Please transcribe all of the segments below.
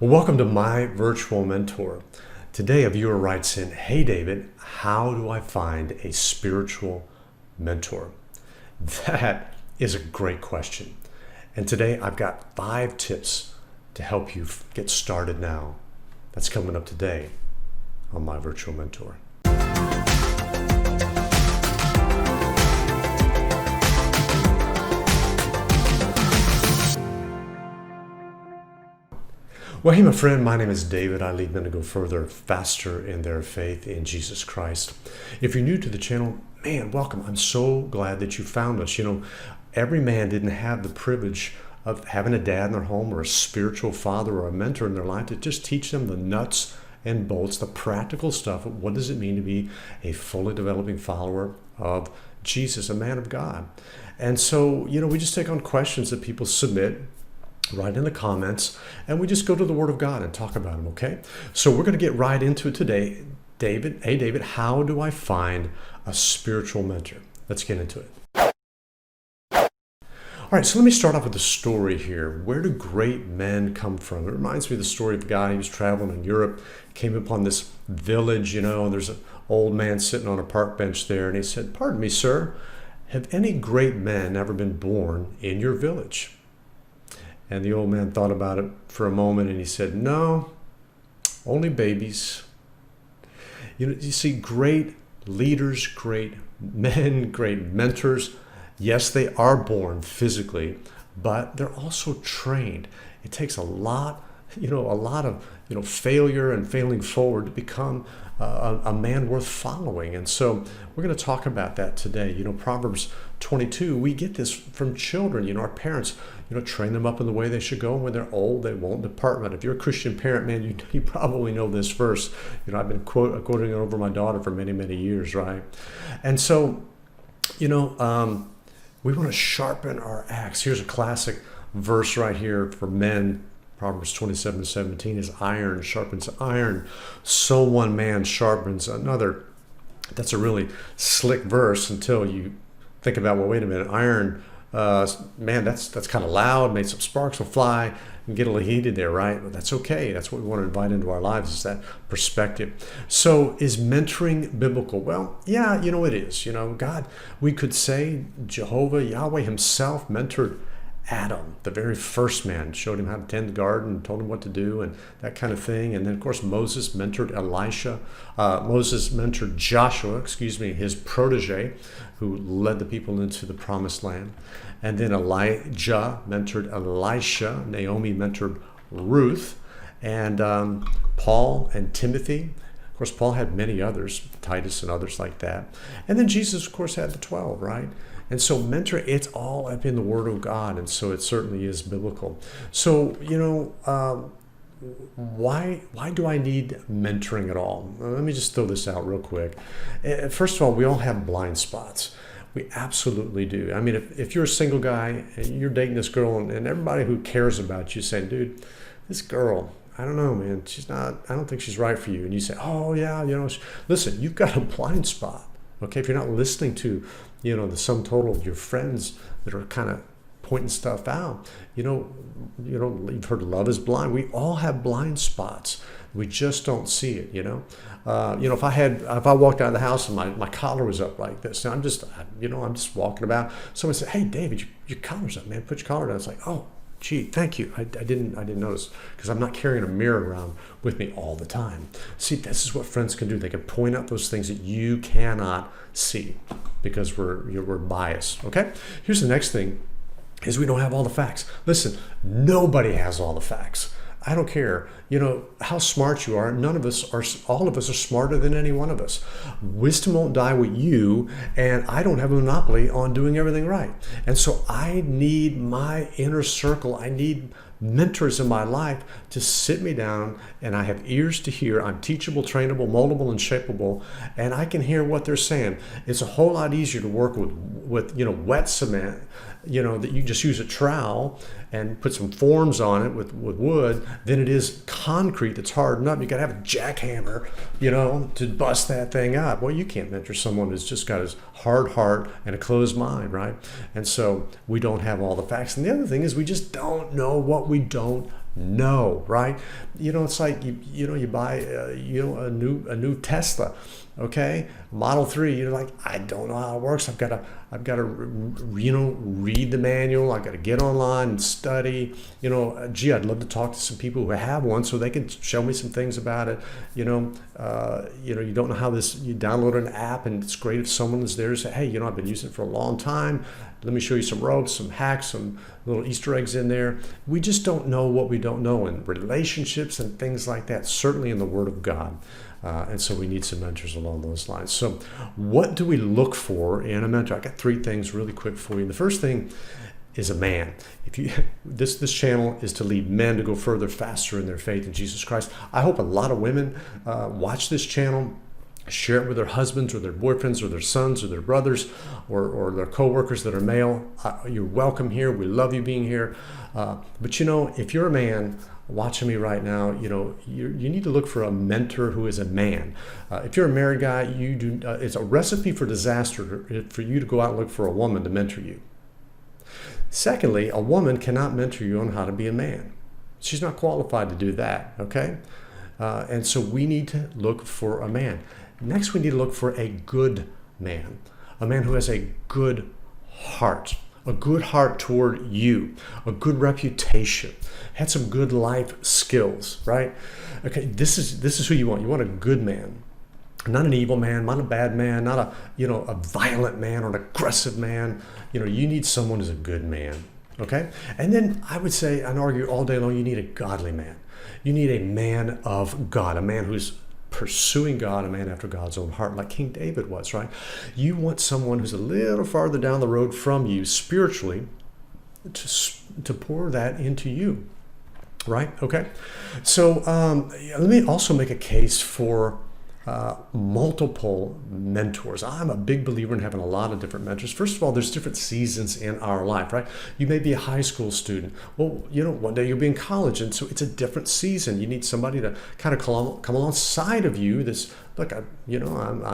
Well, welcome to My Virtual Mentor. Today, a viewer writes in, "Hey David, how do I find a spiritual mentor?" That is a great question. And today, I've got 5 tips to help you get started now. That's coming up today on My Virtual Mentor. Well, hey, my friend, my name is David. I lead men to go further, faster in their faith in Jesus Christ. If you're new to the channel, man, welcome. I'm so glad that you found us. You know, every man didn't have the privilege of having a dad in their home or a spiritual father or a mentor in their life to just teach them the nuts and bolts, the practical stuff of what does it mean to be a fully developing follower of Jesus, a man of God. And so, you know, we just take on questions that people submit right in the comments, and we just go to the Word of God and talk about them, okay? So we're going to get right into it today. David, hey David, how do I find a spiritual mentor? Let's get into it. All right, so let me start off with a story here. Where do great men come from? It reminds me of the story of a guy who was traveling in Europe, came upon this village, you know, and there's an old man sitting on a park bench there, and he said, "Pardon me, sir, have any great men ever been born in your village?" And the old man thought about it for a moment and he said, "No, only babies." You know, you see, great leaders, great men, great mentors, yes, they are born physically, but they're also trained. It takes a lot of failure and failing forward to become a man worth following. And so we're going to talk about that today. You know, Proverbs 22, we get this from children. You know, our parents, train them up in the way they should go. And when they're old, they won't depart from it. If you're a Christian parent, man, you probably know this verse. You know, I've been quoting it over my daughter for many, many years, right? And so, we want to sharpen our axe. Here's a classic verse right here for men. Proverbs 27:17 is iron sharpens iron, so one man sharpens another. That's a really slick verse until you think about, well, wait a minute, iron, man, that's kind of loud, maybe some sparks will fly and get a little heated there, right? But that's okay. That's what we want to invite into our lives, is that perspective. So is mentoring biblical? Well, yeah, it is. God, we could say Jehovah, Yahweh himself mentored Adam, the very first man, showed him how to tend the garden, told him what to do and that kind of thing. And then, of course, Moses mentored Joshua, his protege, who led the people into the promised land. And then Elijah mentored Elisha. Naomi mentored Ruth. And Paul and Timothy. Of course, Paul had many others, Titus and others like that. And then Jesus, of course, had the 12, right? And so mentoring, it's all up in the Word of God, and so it certainly is biblical. So, why do I need mentoring at all? Let me just throw this out real quick. First of all, we all have blind spots. We absolutely do. I mean, if you're a single guy and you're dating this girl, and everybody who cares about you saying, "Dude, this girl, I don't know, man, I don't think she's right for you." And you say, "Oh yeah, listen, you've got a blind spot." Okay, if you're not listening to, the sum total of your friends that are kind of pointing stuff out, you've heard love is blind. We all have blind spots. We just don't see it. If I walked out of the house and my collar was up like this, and I'm just walking about. Someone said, "Hey, David, your collar's up, man. Put your collar down." It's like, "Oh, gee, thank you. I didn't notice," because I'm not carrying a mirror around with me all the time. See, this is what friends can do. They can point out those things that you cannot see because we're biased. Okay. Here's the next thing: is we don't have all the facts. Listen, nobody has all the facts. I don't care, how smart you are. All of us are smarter than any one of us. Wisdom won't die with you, and I don't have a monopoly on doing everything right. And so I need my inner circle. I need mentors in my life to sit me down, and I have ears to hear. I'm teachable, trainable, moldable, and shapeable, and I can hear what they're saying. It's a whole lot easier to work with wet cement, that you just use a trowel and put some forms on it with wood than it is concrete that's hardened up. You got to have a jackhammer, to bust that thing up. Well, you can't mentor someone who's just got his hard heart and a closed mind, right? And so we don't have all the facts. And the other thing is we just don't know what we don't No, right? It's like you buy a new Tesla, okay, Model 3. You're like, I don't know how it works. I've got to read the manual. I've got to get online and study. Gee, I'd love to talk to some people who have one so they can show me some things about it. You don't know how this. You download an app, and it's great if someone is there to say, hey, I've been using it for a long time. Let me show you some ropes, some hacks, some little Easter eggs in there. We just don't know what we don't know in relationships and things like that, certainly in the Word of God. And so we need some mentors along those lines. So what do we look for in a mentor? I got 3 things really quick for you. The first thing is a man. This channel is to lead men to go further, faster in their faith in Jesus Christ. I hope a lot of women watch this channel, share it with their husbands or their boyfriends or their sons or their brothers or their co-workers that are male. You're welcome here. We love you being here. But if you're a man watching me right now, you need to look for a mentor who is a man. If you're a married guy, it's a recipe for disaster for you to go out and look for a woman to mentor you. Secondly, a woman cannot mentor you on how to be a man. She's not qualified to do that, okay? And so we need to look for a man. Next, we need to look for a good man, a man who has a good heart toward you, a good reputation, had some good life skills, right? Okay, this is who you want. You want a good man, not an evil man, not a bad man, not a violent man or an aggressive man. You need someone who's a good man, okay? And then I would say, and argue all day long, you need a godly man. You need a man of God, a man who's pursuing God, a man after God's own heart, like King David was, right? You want someone who's a little farther down the road from you spiritually to pour that into you, right? Okay. So let me also make a case for multiple mentors. I'm a big believer in having a lot of different mentors. First of all, there's different seasons in our life, right? You may be a high school student. Well, one day you'll be in college, and so it's a different season. You need somebody to kind of come alongside of you. Look, I'm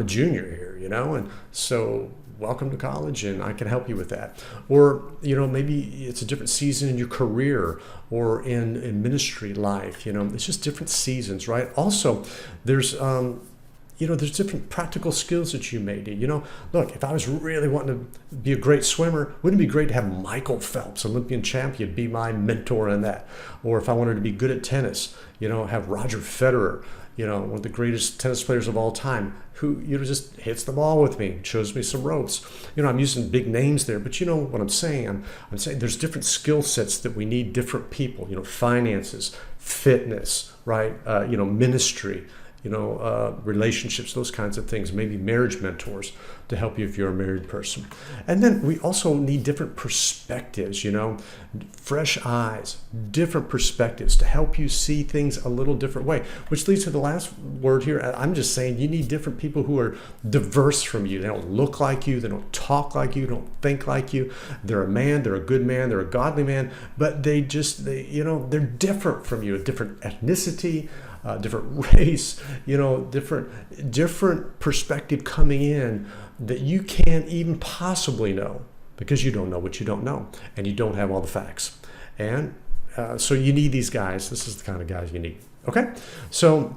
a junior here, and so welcome to college, and I can help you with that. Or, maybe it's a different season in your career or in ministry life. It's just different seasons, right? Also, there's different practical skills that you may need. Look, if I was really wanting to be a great swimmer, wouldn't it be great to have Michael Phelps, Olympian champion, be my mentor in that? Or if I wanted to be good at tennis, have Roger Federer, one of the greatest tennis players of all time, who just hits the ball with me, shows me some ropes. I'm using big names there, but you know what I'm saying? I'm saying there's different skill sets that we need different people. Finances, fitness, right? Ministry, relationships, those kinds of things. Maybe marriage mentors to help you if you're a married person. And then we also need different perspectives, fresh eyes, different perspectives to help you see things a little different way, which leads to the last word here. I'm just saying you need different people who are diverse from you. They don't look like you. They don't talk like you. Don't think like you. They're a man. They're a good man. They're a godly man, but they're different from you, a different ethnicity, different race, different perspective coming in that you can't even possibly know because you don't know what you don't know and you don't have all the facts. And so you need these guys. This is the kind of guys you need. Okay? So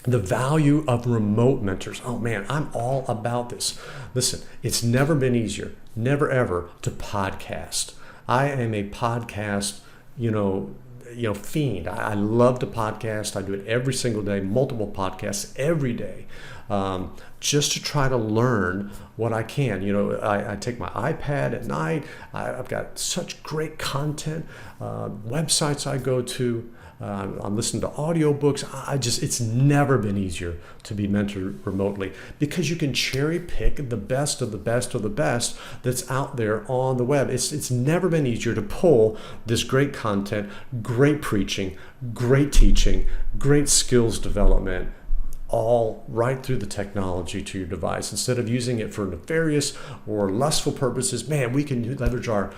the value of remote mentors. Oh man, I'm all about this. Listen, it's never been easier, never ever, to podcast. I am a podcast, fiend. I love to podcast. I do it every single day, multiple podcasts every day, just to try to learn what I can. I take my iPad at night. I've got such great content, websites I go to. I'm listening to audiobooks. It's never been easier to be mentored remotely because you can cherry pick the best of the best of the best that's out there on the web. It's never been easier to pull this great content, great preaching, great teaching, great skills development, all right through the technology to your device. Instead of using it for nefarious or lustful purposes, man, we can leverage our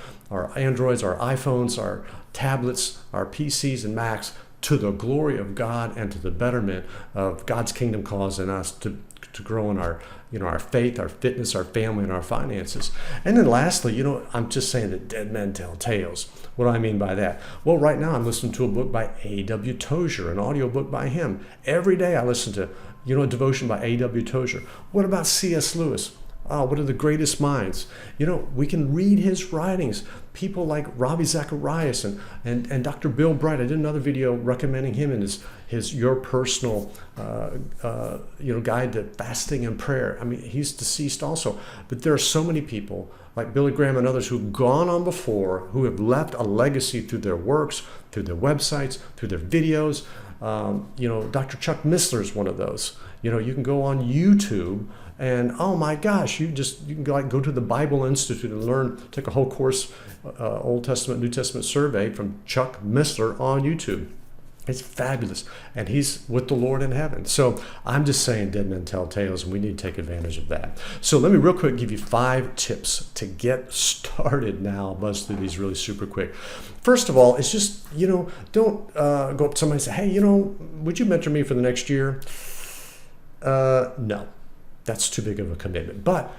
Androids, our iPhones, our tablets, our PCs and Macs to the glory of God and to the betterment of God's kingdom cause in us to grow in our, our faith, our fitness, our family, and our finances. And then lastly, I'm just saying that dead men tell tales. What do I mean by that? Well, right now I'm listening to a book by A.W. Tozier, an audio book by him. Every day I listen to, a devotion by A.W. Tozier. What about C.S. Lewis? Oh, what are the greatest minds? We can read his writings. People like Ravi Zacharias and Dr. Bill Bright. I did another video recommending him in his Your Personal Guide to Fasting and Prayer. I mean, he's deceased also. But there are so many people like Billy Graham and others who've gone on before, who have left a legacy through their works, through their websites, through their videos. Dr. Chuck Missler is one of those. You can go on YouTube and oh my gosh, you can go to the Bible Institute and take a whole course, Old Testament, New Testament survey from Chuck Missler on YouTube. It's fabulous. And he's with the Lord in heaven. So I'm just saying dead men tell tales, and we need to take advantage of that. So let me real quick give you 5 tips to get started now. I'll buzz through these really super quick. First of all, it's just, don't go up to somebody and say, hey, would you mentor me for the next year? No, that's too big of a commitment. But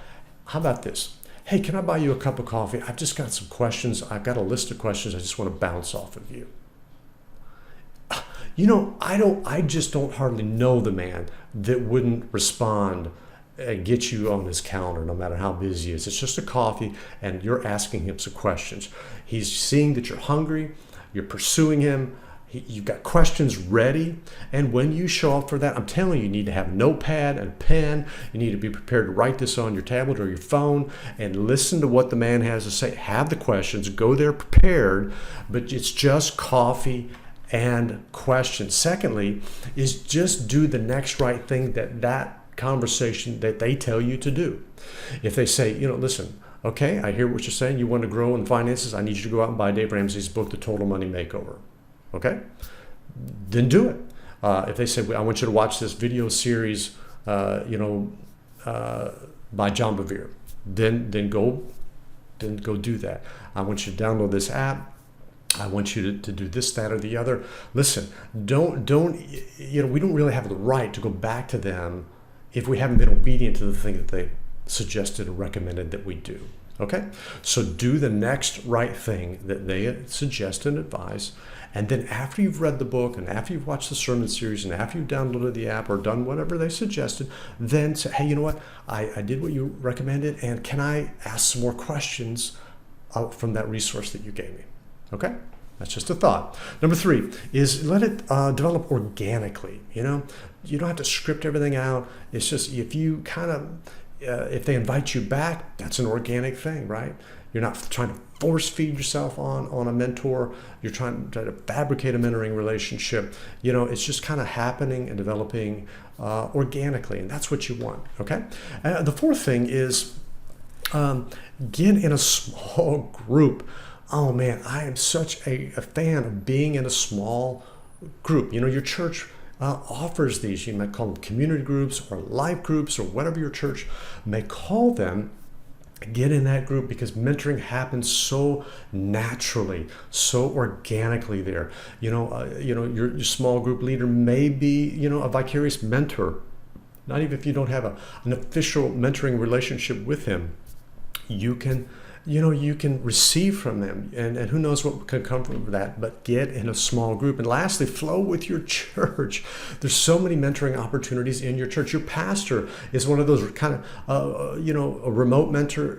how about this? Hey, can I buy you a cup of coffee? I've just got some questions. I've got a list of questions I just want to bounce off of you. I just don't hardly know the man that wouldn't respond and get you on his calendar no matter how busy he is. It's just a coffee and you're asking him some questions. He's seeing that you're hungry, you're pursuing him, you've got questions ready, and when you show up for that, I'm telling you, you need to have a notepad and a pen. You need to be prepared to write this on your tablet or your phone and listen to what the man has to say. Have the questions, go there prepared, but it's just coffee and questions. Secondly, is just do the next right thing that conversation that they tell you to do. If they say, listen, okay, I hear what you're saying. You want to grow in finances. I need you to go out and buy Dave Ramsey's book, The Total Money Makeover. Okay? Then do it. If they say, I want you to watch this video series, by John Bevere, then go do that. I want you to download this app. I want you to do this, that, or the other. Listen, we don't really have the right to go back to them if we haven't been obedient to the thing that they suggested or recommended that we do. Okay? So do the next right thing that they suggest and advise. And then after you've read the book and after you've watched the sermon series and after you've downloaded the app or done whatever they suggested, then say, hey, you know what? I did what you recommended, and can I ask some more questions out from that resource that you gave me? Okay? That's just a thought. Number 3 is let it develop organically. You don't have to script everything out. It's just if you if they invite you back, that's an organic thing, right? You're not trying to force feed yourself on a mentor. You're trying to fabricate a mentoring relationship. It's just kind of happening and developing organically, and that's what you want, okay? The 4th thing is get in a small group. Oh man, I am such a fan of being in a small group. Your church offers these. You might call them community groups or life groups or whatever your church may call them. Get in that group because mentoring happens so naturally, so organically there. Your small group leader may be, a vicarious mentor. Not even if you don't have an official mentoring relationship with him, you can receive from them, and who knows what could come from that, but get in a small group. And lastly, flow with your church. There's so many mentoring opportunities in your church. Your pastor is one of those kind of, a remote mentor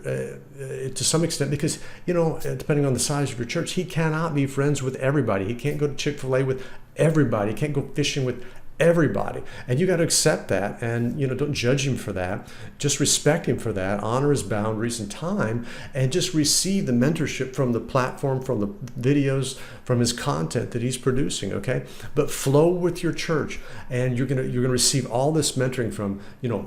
to some extent because, depending on the size of your church, he cannot be friends with everybody. He can't go to Chick-fil-A with everybody. He can't go fishing with everybody, and you got to accept that, and don't judge him for that. Just respect him for that, honor his boundaries and time, and just receive the mentorship from the platform, from the videos, from his content that he's producing. Okay, but flow with your church, and you're gonna receive all this mentoring from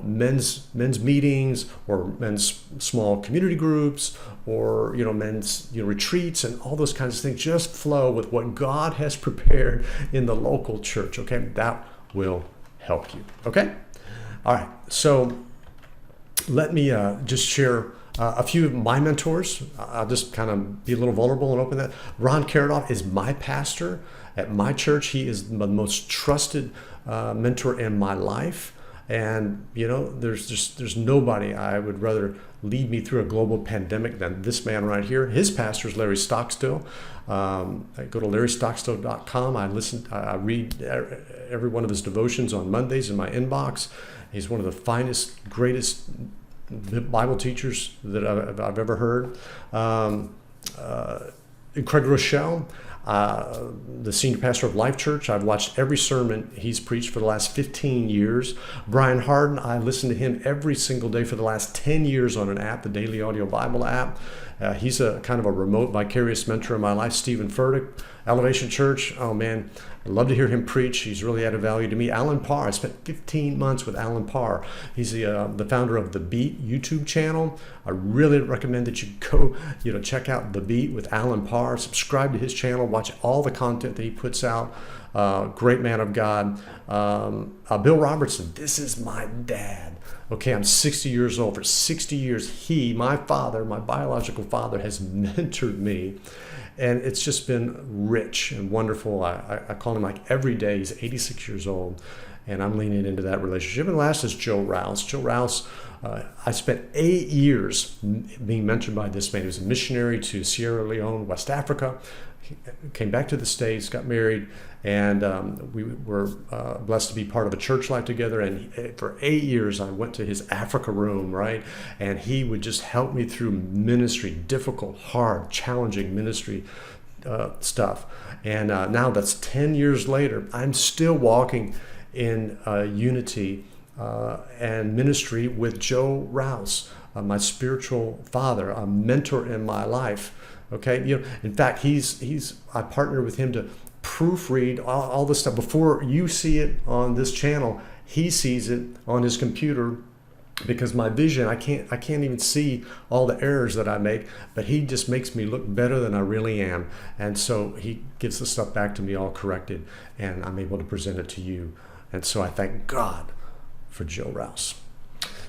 men's meetings or men's small community groups or men's retreats and all those kinds of things. Just flow with what God has prepared in the local church. Okay, that will help you. Okay? All right. So let me just share a few of my mentors. I'll just kind of be a little vulnerable and open that. Ron Karadoff is my pastor At my church, he is the most trusted mentor in my life. And there's nobody I would rather lead me through a global pandemic than this man right here. His pastor is Larry Stockstill. I go to larrystockstill.com. I read every one of his devotions on Mondays in my inbox. He's one of the finest, greatest Bible teachers that I've ever heard. Craig Rochelle, the senior pastor of Life Church. I've watched every sermon he's preached for the last 15 years. Brian Harden, I listen to him every single day for the last 10 years on an app, the Daily Audio Bible app. He's a kind of a remote, vicarious mentor in my life. Stephen Furtick, Elevation Church. Oh man, I love to hear him preach. He's really added value to me. Alan Parr, I spent 15 months with Alan Parr. He's the founder of The Beat YouTube channel. I really recommend that you go, check out The Beat with Alan Parr. Subscribe to his channel. Watch all the content that he puts out. Great man of God. Bill Robertson, this is my dad. Okay, I'm 60 years old. For 60 years, my father, my biological father, has mentored me. And it's just been rich and wonderful. I call him like every day. He's 86 years old, and I'm leaning into that relationship. And last is Joe Rouse. Joe Rouse, I spent 8 years being mentored by this man. He was a missionary to Sierra Leone, West Africa. He came back to the States, got married, and we were blessed to be part of a church life together. And for 8 years, I went to his Africa room, right? And he would just help me through ministry, difficult, hard, challenging ministry stuff. And now that's 10 years later, I'm still walking in unity and ministry with Joe Rouse, my spiritual father, a mentor in my life. Okay, in fact, I partner with him to proofread all this stuff before you see it on this channel. He sees it on his computer, because my vision, I can't even see all the errors that I make, but he just makes me look better than I really am. And so he gives the stuff back to me all corrected, and I'm able to present it to you. And so I thank God for Joe Rouse.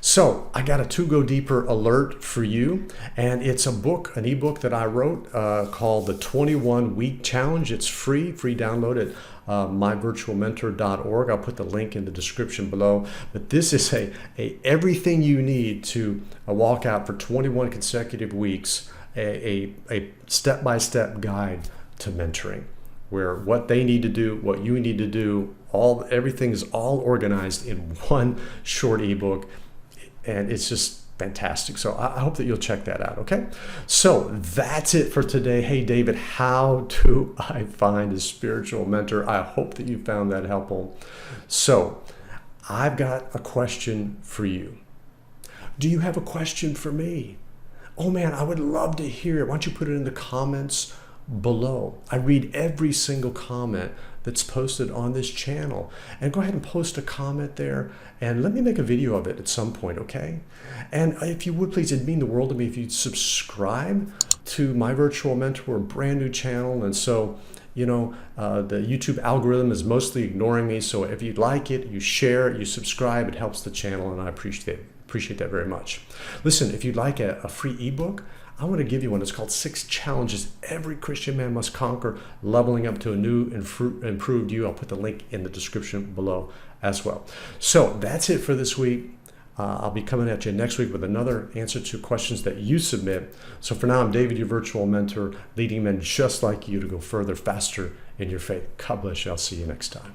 So I got a To Go Deeper alert for you, and it's an ebook that I wrote called the 21-Week Challenge. It's free download at myvirtualmentor.org. I'll put the link in the description below. But this is a everything you need to walk out for 21 consecutive weeks, a step-by-step guide to mentoring, where what they need to do, what you need to do, everything is all organized in one short ebook. And it's just fantastic. So I hope that you'll check that out, okay? So that's it for today. Hey, David, how do I find a spiritual mentor? I hope that you found that helpful. So I've got a question for you. Do you have a question for me? Oh man, I would love to hear it. Why don't you put it in the comments below? I read every single comment that's posted on this channel, and go ahead and post a comment there, and let me make a video of it at some point, okay? And if you would please, it'd mean the world to me if you'd subscribe to My Virtual Mentor, a brand new channel. And so the YouTube algorithm is mostly ignoring me, so if you'd like it, you share it, you subscribe, it helps the channel, and I appreciate that very much. Listen, if you'd like a free ebook, I want to give you one. It's called 6 Challenges Every Christian Man Must Conquer, Leveling Up to a New Improved You. I'll put the link in the description below as well. So that's it for this week. I'll be coming at you next week with another answer to questions that you submit. So for now, I'm David, your virtual mentor, leading men just like you to go further, faster in your faith. God bless you. I'll see you next time.